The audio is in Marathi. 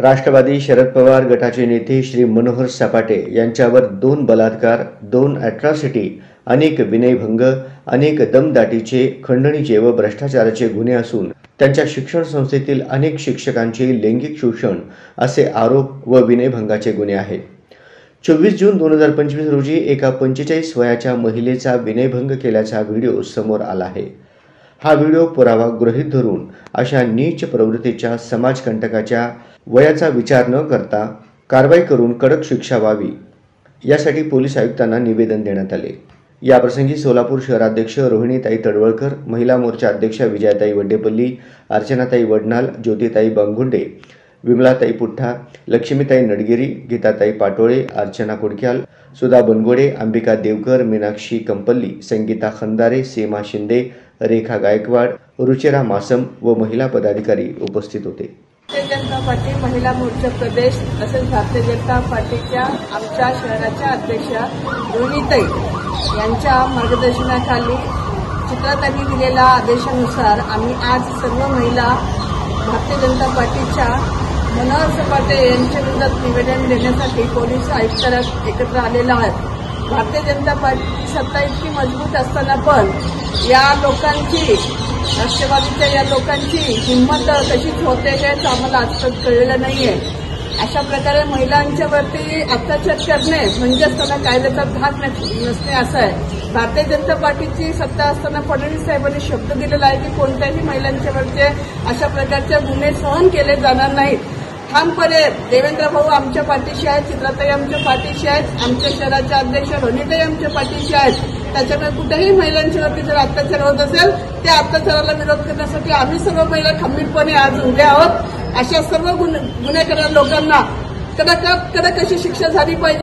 राष्ट्रवादी शरद पवार गटाचे नेते श्री मनोहर सपाटे यांच्यावर 2 बलात्कार, 2 अॅट्रॉसिटी, अनेक विनयभंग, अनेक दमदाटीचे, खंडणीचे व भ्रष्टाचाराचे गुन्हे असून त्यांच्या शिक्षण संस्थेतील अनेक शिक्षकांचे लैंगिक शोषण असे आरोप व विनयभंगाचे गुन्हे आहेत। 24 जून 2025 रोजी एका 45 वयाच्या महिलेचा विनयभंग केल्याचा व्हिडिओ समोर आला आहे। हा व्हिडिओ पुरावा गृहीत धरून अशा नीच प्रवृत्तीच्या समाजकंटकाच्या वयाचा विचार न करता कारवाई करून कडक शिक्षा व्हावी यासाठी पोलीस आयुक्तांना निवेदन देण्यात आले। याप्रसंगी सोलापूर शहराध्यक्ष रोहिणीताई तडवळकर, महिला मोर्चा अध्यक्ष विजयाताई वड्डेपल्ली, अर्चनाताई वडनाल, ज्योतिताई बंगुंडे, विमलाताई पुठ्ठा, लक्ष्मीताई नडगिरी, गीताताई पाटोळे, अर्चना कुडक्याल, सुधा बनगोडे, अंबिका देवकर, मीनाक्षी कंपल्ली, संगीता खंदारे, सीमा शिंदे, रेखा गायकवाड, रुचिरा मासम व महिला पदाधिकारी उपस्थित होते। भारतीय जनता पार्टी महिला मोर्चा प्रदेश तसेच भारतीय जनता पार्टीच्या आमच्या शहराच्या अध्यक्षा रोहिणीताई यांच्या मार्गदर्शनाखाली चित्राताईंनी दिलेल्या आदेशानुसार आम्ही आज सर्व महिला भारतीय जनता पार्टीच्या मनोहर सपाटे यांच्या विरोधात निवेदन देण्यासाठी पोलीस आयुक्तालयात एकत्र आलेलो आहोत। भारतीय जनता पार्टीची सत्ता इतकी मजबूत असताना पण या लोकांची, राष्ट्रवादीच्या या लोकांची हिंमत कशीच होते हेच आम्हाला आजपर्यंत कळलेलं नाहीये। अशा प्रकारे महिलांच्यावरती अत्याचार करणे म्हणजे त्यांना कायद्याचा धाक नसणे असं आहे। भारतीय जनता पार्टीची सत्ता असताना फडणवीस साहेबांनी शब्द दिलेला आहे की कोणत्याही महिलांच्यावरचे अशा प्रकारचे गुन्हे सहन केले जाणार नाहीत। ठामपणे देवेंद्र भाऊ आमच्या पाठीशी आहेत, चित्राताई आमच्या पाठीशी आहेत, आमच्या शहराच्या अध्यक्ष रोहिणीताई आमच्या पाठीशी आहेत। त्याच्यामुळे कुठेही महिलांच्यावरती जर अत्याचार होत असेल त्या अत्याचाराला विरोध करण्यासाठी आम्ही सर्व महिला खंबीरपणे आज उभ्या आहोत। अशा सर्व गुन्हेगार लोकांना कडक अशी शिक्षा झाली पाहिजे।